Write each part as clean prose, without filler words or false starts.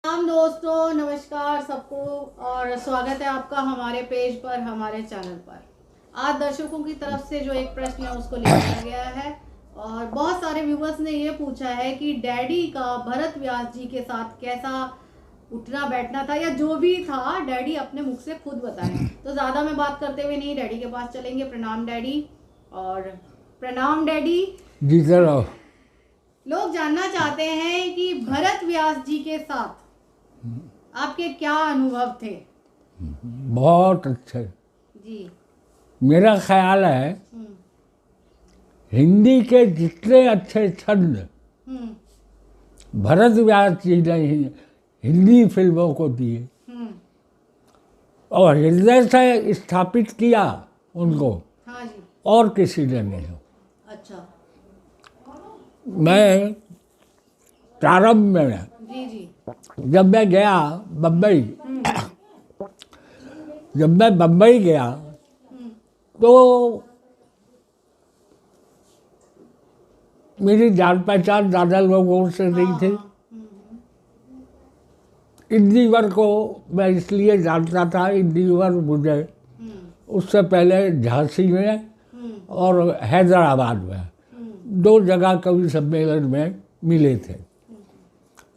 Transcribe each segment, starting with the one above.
राम दोस्तों, नमस्कार सबको और स्वागत है आपका हमारे पेज पर, हमारे चैनल पर। आज दर्शकों की तरफ से जो एक प्रश्न है उसको लिखा गया है और बहुत सारे व्यूवर्स ने ये पूछा है कि डैडी का भरत व्यास जी के साथ कैसा उठना बैठना था या जो भी था, डैडी अपने मुख से खुद बताएं। तो ज़्यादा मैं बात करते हुए नहीं, डैडी के पास चलेंगे। प्रणाम डैडी। और प्रणाम डैडी जी सर। लोग जानना चाहते हैं कि भरत व्यास जी के साथ आपके क्या अनुभव थे? बहुत अच्छे। जी। मेरा ख्याल है हिंदी के जितने अच्छे छंद भरत व्यास जी ने हिंदी फिल्मों को दिए और हृदय से स्थापित किया उनको, हाँ जी। और किसी ने नहीं। अच्छा। मैं प्रारंभ में जी जी। जब मैं गया बम्बई, जब मैं बम्बई गया तो मेरी जान पहचान ज़्यादा लोगों से नहीं थी। इंदिवर को मैं इसलिए जानता था, इंदिवर मुझे उससे पहले झांसी में और हैदराबाद में दो जगह कवि सम्मेलन में मिले थे,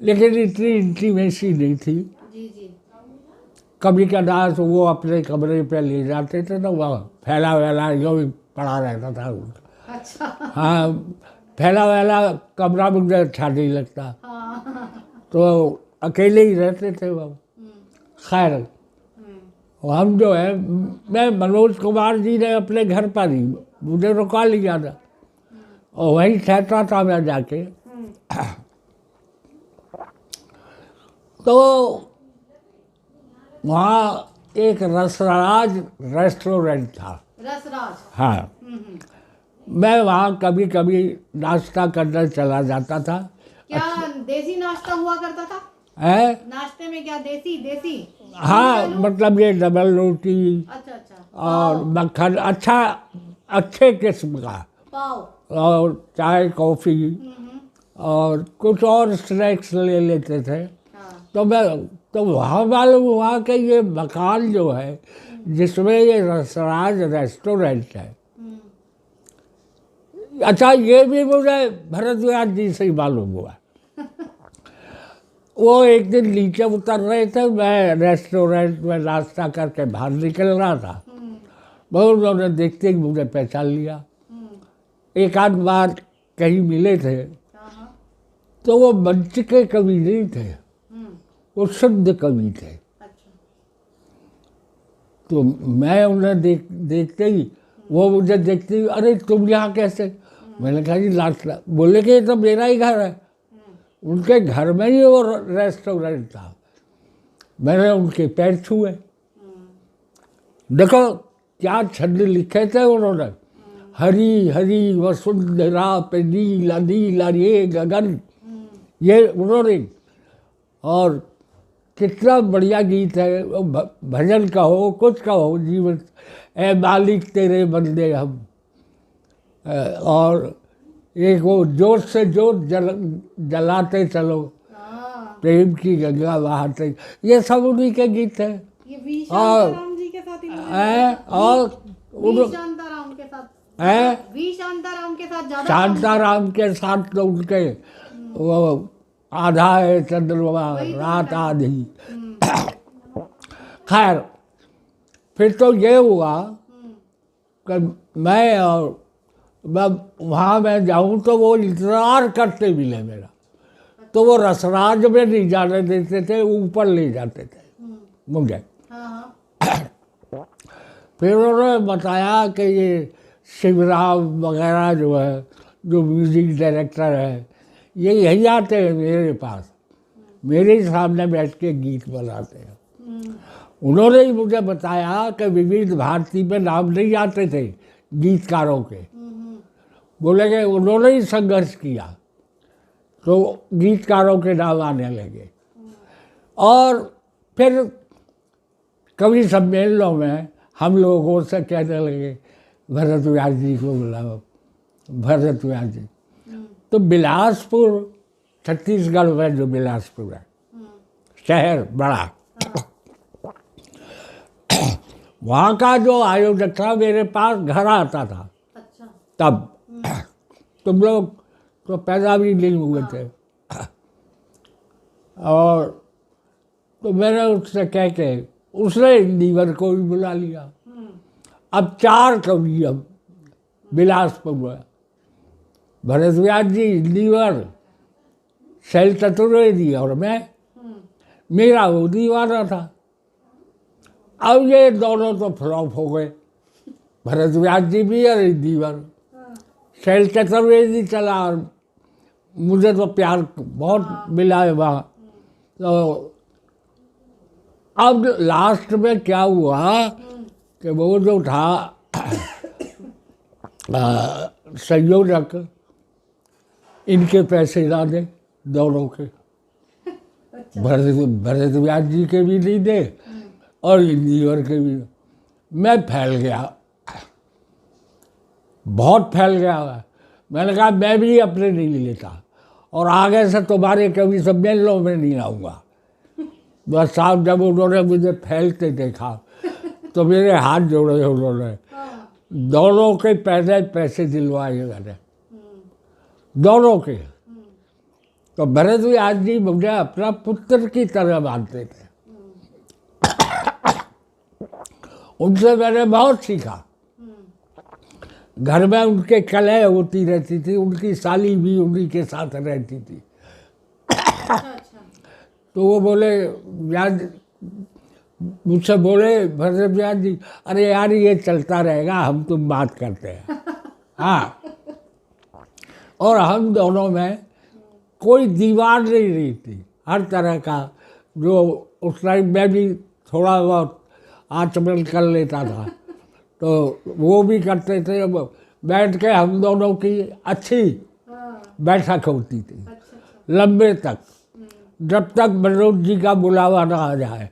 लेकिन इतनी इंटीमेसी नहीं थी। जी जी। कभी कदार तो वो अपने कमरे पे ले जाते थे तो वह फैला वैला जो भी पड़ा रहता था उनका। अच्छा। हाँ, फैला वैला कमरा मुझे अच्छा नहीं लगता। हाँ। तो अकेले ही रहते थे वो। खैर, हम जो है, मैं मनोज कुमार जी ने अपने घर पर ही मुझे रुका लिया था और वहीं ठहरता था मैं जाके। तो वहाँ एक रसराज रेस्टोरेंट था। रसराज। हाँ, मैं वहाँ कभी कभी नाश्ता करने चला जाता था। क्या देसी नाश्ता हुआ करता था? है? नाश्ते में क्या देसी देसी? हाँ, मतलब ये डबल रोटी अच्छा अच्छा। और मक्खन, अच्छा अच्छे किस्म का, पाव और चाय कॉफ़ी और कुछ और स्नैक्स ले लेते थे। हाँ। तो वहाँ मालूम हुआ कि ये मकान जो है जिसमें ये रसराज रेस्टोरेंट है, अच्छा ये भी मुझे भरत व्यास जी से ही मालूम हुआ। वो एक दिन नीचे उतर रहे थे, मैं रेस्टोरेंट में नाश्ता करके बाहर निकल रहा था, बहुत उन्होंने देखते ही मुझे पहचान लिया। एक आध बार कहीं मिले थे तो वो मंच के कवि नहीं थे, वो शुद्ध कवि थे। अच्छा। तो मैं उन्हें देखते ही, वो मुझे देखते ही, अरे तुम यहाँ कैसे? मैंने कहा जी नाश्ता। बोले कि ये तो मेरा ही घर है। उनके घर में ही वो रेस्टोरेंट था। मैंने उनके पैर छुए। देखो क्या छंद लिखे थे उन्होंने, हरी हरी वसुंधरा पे नीला नीला ये गगन, ये उन्होंने। और कितना बढ़िया गीत है, भजन कहो कुछ कहो, जीवन ए मालिक तेरे बंदे हम। और एक वो जोत से जोत जलाते चलो, प्रेम की गंगा बहाते, ये सब उन्हीं के गीत हैं। ये वी शांताराम जी के साथ ही और वी शांताराम के साथ है, वी शांताराम के साथ ज्यादा शांताराम के साथ तो उनके वो आधा है चंद्रमा रात आधी। खैर, फिर तो ये हुआ कि मैं वहाँ मैं जाऊँ तो वो इंतज़ार करते मिले मेरा। तो वो रसराज में नहीं जाने देते थे, ऊपर ले जाते थे मुझे। फिर उन्होंने बताया कि ये शिवराम वगैरह जो है, जो म्यूजिक डायरेक्टर है, ये यही आते हैं मेरे पास, मेरे सामने बैठ के गीत बनाते हैं। उन्होंने ही मुझे बताया कि विविध भारती में नाम नहीं आते थे गीतकारों के। बोले कि उन्होंने ही संघर्ष किया तो गीतकारों के नाम आने लगे। और फिर कवि सम्मेलनों में हम लोगों से कहने लगे भरत व्यास जी को बुलाओ, भरत व्यास जी। तो बिलासपुर, छत्तीसगढ़ में जो बिलासपुर है, शहर बड़ा। वहाँ का जो आयोजक था मेरे पास घर आता था अच्छा। तब। तुम लोग तो पैदा भी नहीं हुए थे। और तो मैंने उससे कह के उसने लीवर को भी बुला लिया। अब 4 कवि अब बिलासपुर में, भरद्वाज जी, लीवर, शैल चतुर्वेदी और मैं। मेरा वो दीवाना था। अब ये दोनों तो फ्लॉप हो गए, भरद्वाज जी भी और लीवर। शैल चतुर्वेदी चला और मुझे तो प्यार बहुत मिला है वहाँ। तो अब लास्ट में क्या हुआ कि वो जो था संयोजक, इनके पैसे ना दे दोनों के, भरद्वाज जी के भी नहीं दे और लीवर के भी। मैं फैल गया, बहुत फैल गया। मैंने कहा मैं भी अपने नहीं लेता और आगे से तुम्हारे कभी सम्मेलनों में नहीं आऊँगा। बस साहब जब उन्होंने मुझे फैलते देखा तो मेरे हाथ जोड़े उन्होंने। दोनों के पैसे दिलवाए मैंने, दोनों के। तो भरद्वाज जी मुझे अपना पुत्र की तरह मानते थे। उनसे मैंने बहुत सीखा। घर में उनके कलह होती रहती थी, उनकी साली भी उन्हीं के साथ रहती थी। तो वो बोले यार, मुझसे बोले भरद्वाज जी, अरे यार ये चलता रहेगा, हम तुम बात करते हैं। हाँ, और हम दोनों में कोई दीवार नहीं रही थी। हर तरह का जो उस टाइम मैं भी थोड़ा बहुत आचमन कर लेता था तो वो भी करते थे। बैठ के हम दोनों की अच्छी बैठक होती थी, लंबे तक। जब तक मनोज जी का बुलावा ना आ जाए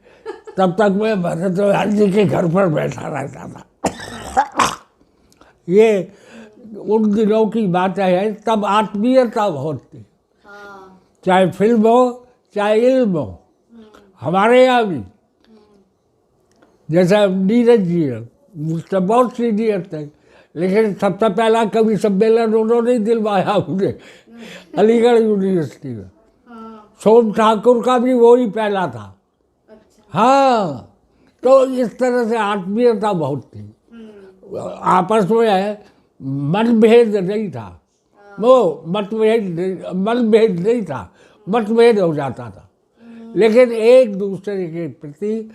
तब तक मैं भरद्वाज जी के घर पर बैठा रहता था। ये उन दिनों की बातें हैं, तब आत्मीयता बहुत थी। चाहे फिल्म हो चाहे इल्म हो। हमारे यहाँ भी जैसा नीरज जी है, मुझसे बहुत सीनियर थे, लेकिन सबसे पहला कवि सम्मेलन उन्होंने ही दिलवाया मुझे अलीगढ़ यूनिवर्सिटी में। सोम ठाकुर का भी वही पहला था। हाँ, तो इस तरह से आत्मीयता बहुत थी। आपस में मतभेद नहीं था, वो मतभेद नहीं था, मतभेद हो जाता था, लेकिन एक दूसरे के प्रति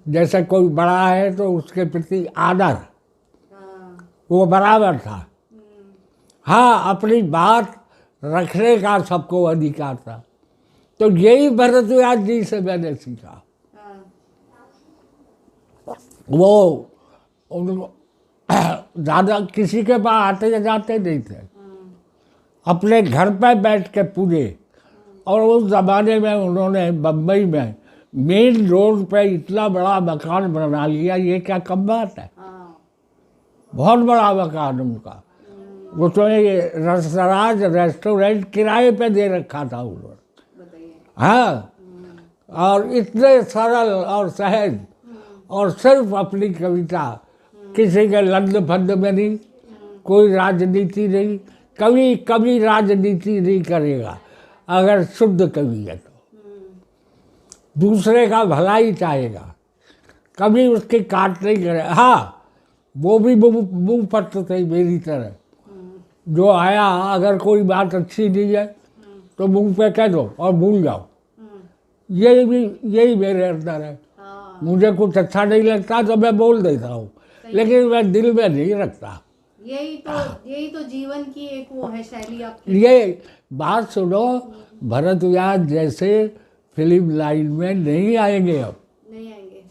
जैसे कोई बड़ा है तो उसके प्रति आदर वो बराबर था। हाँ, अपनी बात रखने का सबको अधिकार था। तो यही भरद्वाज जी से मैंने सीखा। वो ज़्यादा किसी के पास आते जाते नहीं थे, अपने घर पर बैठ के पूरे। और उस ज़माने में उन्होंने बम्बई में मेन रोड पे इतना बड़ा मकान बना लिया, ये क्या कम बात है। बहुत बड़ा मकान उनका। उसमें ये रसराज रेस्टोरेंट किराए पे दे रखा था उन्होंने। हाँ, और इतने सरल और सहज, और सिर्फ अपनी कविता, किसी के लंद फंद में नहीं, कोई राजनीति नहीं। कभी कभी राजनीति नहीं करेगा अगर शुद्ध कवि है तो। दूसरे का भला ही चाहेगा, कभी उसकी काट नहीं करेगा। हाँ, वो भी मुँह पत्र थे मेरी तरह। जो आया, अगर कोई बात अच्छी नहीं है तो मुंह पे कह दो और भूल जाओ। यही मेरे अंदर है। मुझे कुछ अच्छा नहीं लगता तो मैं बोल देता हूँ, लेकिन मैं दिल में नहीं रखता। यही तो जीवन की एक वो है शैली आपकी। ये बात सुनो, भरद्वाज जैसे फिल्म लाइन में नहीं आएंगे अब। नहीं आएंगे।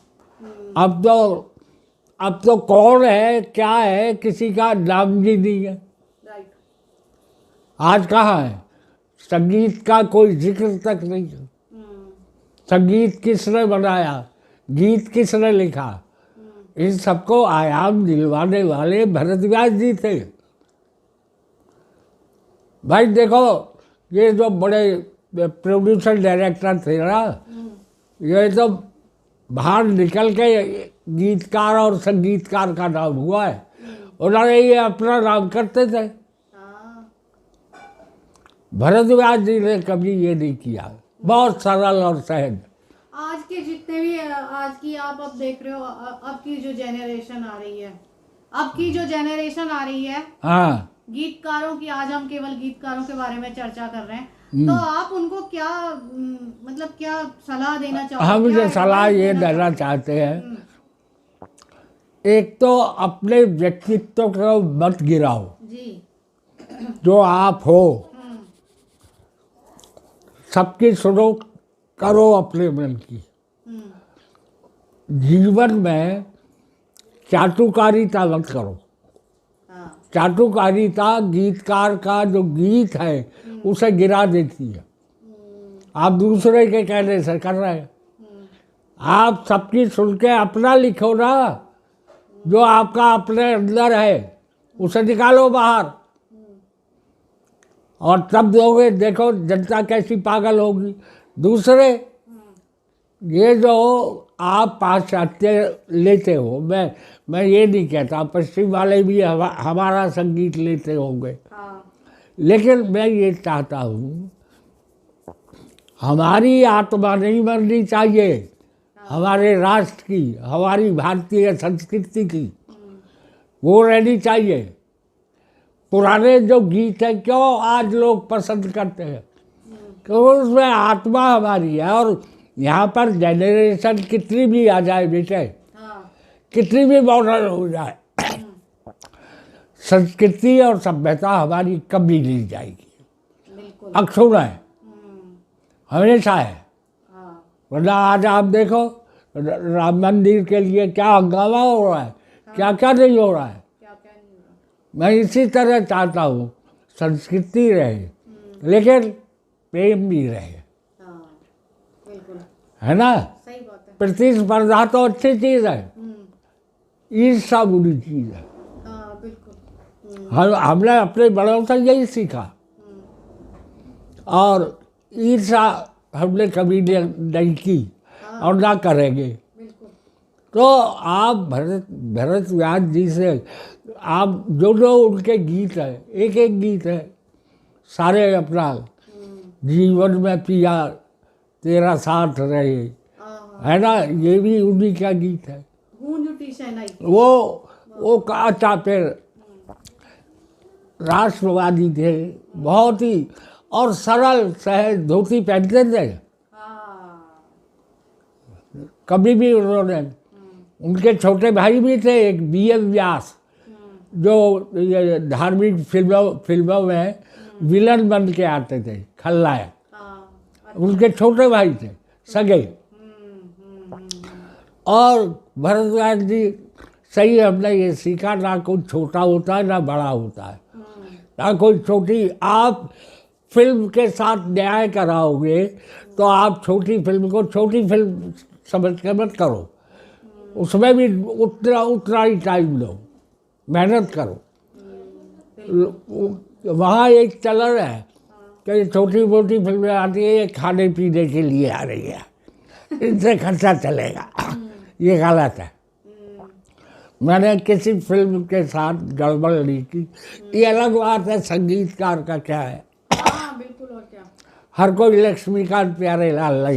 अब तो कौन है क्या है किसी का नाम भी नहीं है। राइट। आज कहाँ है, संगीत का कोई जिक्र तक नहीं है। संगीत किसने बनाया, गीत किसने लिखा, इन सबको आयाम दिलवाने वाले भरद्वाज जी थे। भाई देखो, ये जो बड़े प्रोड्यूसर डायरेक्टर थे ना, ये तो बाहर निकल के गीतकार और संगीतकार का नाम हुआ है। उन्होंने ये अपना नाम करते थे। हाँ, भरद्वाज जी ने कभी ये नहीं किया, बहुत सरल और सहज। आज के जितने भी आज की आप अब देख रहे हो, अब की जो जनरेशन आ रही है, हाँ, गीतकारों की, आज हम केवल गीतकारों के बारे में चर्चा कर रहे हैं, तो आप उनको क्या मतलब क्या सलाह देना चाहोगे? हम जो क्या सलाह advice ये देना देना चाहते हैं, एक तो अपने व्यक्तित्व को मत गिराओ। जी। जो आप हो सबकी सुनो, करो अपने मन की। जीवन में चाटुकारिता मत करो। हाँ, चाटुकारिता गीतकार का जो गीत है उसे गिरा देती है। आप दूसरे के कहने से कर रहे हैं। आप सबकी सुन के अपना लिखो ना, जो आपका अपने अंदर है उसे निकालो बाहर, और तब दोगे, देखो जनता कैसी पागल होगी। दूसरे, ये जो आप पाश्चात्य लेते हो, मैं ये नहीं कहता, पश्चिम वाले भी हमारा संगीत लेते होंगे, हाँ, लेकिन मैं ये चाहता हूँ हमारी आत्मा नहीं मरनी चाहिए, हमारे राष्ट्र की, हमारी भारतीय संस्कृति की, वो रहनी चाहिए। पुराने जो गीत हैं क्यों आज लोग पसंद करते हैं, क्योंकि उसमें आत्मा हमारी है। और यहाँ पर जनरेशन कितनी भी आ जाए बेटे, हाँ, कितनी भी मॉडर्न हो जाए, संस्कृति और सभ्यता हमारी कभी नहीं जाएगी। बिल्कुल। अक्सर है, हमेशा है। हाँ, वरना आज आप देखो राम मंदिर के लिए क्या हंगामा हो रहा है, क्या क्या नहीं हो रहा है। क्या क्या नहीं हो रहा। मैं इसी तरह चाहता हूँ संस्कृति रहे, लेकिन प्रेम भी रहे, हाँ, बिल्कुल है ना। सही बात है। प्रतिस्पर्धा तो अच्छी चीज़ है, ईर्ष्या बुरी चीज़ है। हाँ, बिल्कुल। हमने अपने बड़ों से यही सीखा, और ईर्ष्या हमने कभी नहीं की और ना करेंगे। बिल्कुल। तो आप भरद्वाज जी से आप जो जो उनके गीत है, एक एक गीत है, सारे अपना जीवन में पिया तेरा साथ रहे, है ना, ये भी उन्हीं का गीत है। गूंज उठी शहनाई। वो अच्छा, फिर राष्ट्रवादी थे बहुत ही, और सरल सहज धोती पहनते थे। हाँ, कभी भी उन्होंने, उनके छोटे भाई भी थे एक BM व्यास, जो ये धार्मिक फिल्मों में विलन बन के आते थे, खलनायक। हाँ, उनके छोटे भाई थे, सगे। और भरद्वाज जी सही, हमने ये सीखा, ना कोई छोटा होता है ना बड़ा होता है, ना कोई छोटी। आप फिल्म के साथ न्याय कराओगे तो आप छोटी फिल्म को छोटी फिल्म समझ के मत करो, उसमें भी उतना ही टाइम लो, मेहनत करो। वहाँ एक चलन है कि छोटी मोटी फिल्में आती है, ये खाने पीने के लिए आ रही है, इनसे खर्चा चलेगा, ये गलत है। मैंने किसी फिल्म के साथ गड़बड़ नहीं की। ये अलग बात है संगीतकार का क्या है, हाँ, बिल्कुल। और क्या। हर कोई लक्ष्मीकांत प्यारेलाल नहीं।